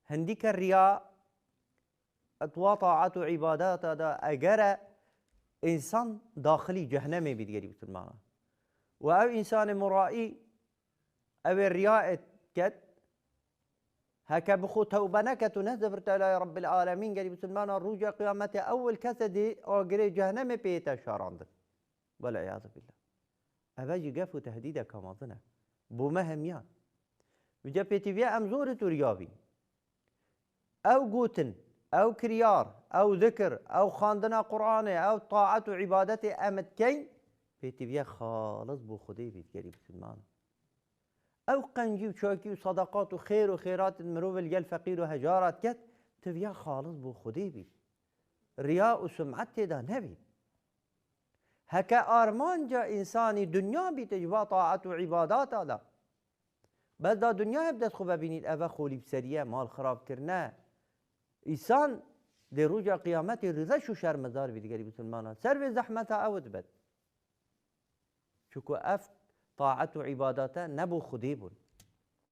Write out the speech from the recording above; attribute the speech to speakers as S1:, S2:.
S1: هنديك الرياء اتوا طاعت و عبادات دا اگر انسان داخلي جهنمي بيتقري بسلمانا و او انسان مرائي او الرياء كت هكا بخو توبه نكت ونهزفرت الى رب العالمين قريب سلمانا رجع قيامته اول كسدي اوغري جهنم بيتا شاراند والعياذ بالله اباجي قفو تهديده كماظنه بو مهميان بجا بيتيفيا امزورة رياضي او قوتن او كريار او ذكر او خاندنا قرآن او طاعة وعبادة امد كين بيتيفيا خالص بو خدي بيت قريب سلمانا او قنجي وشوكي وصدقات وخير وخيرات مروف الجل فقير وهجارات كت تفيا خالص بو خدي بيت رياء وسمعت دا نبي هكا ارمان جا انساني دنيا بتجبا طاعة وعبادات هذا بس دا دنیا بدت خوب ببینید اوه خولی بسریه مال خراب کرنه انسان در رجع قیامت رزش و شرمزار بیدگری بسلمانا سر به زحمت اود بد چکو اف طاعت و عباداته نبو خودی بون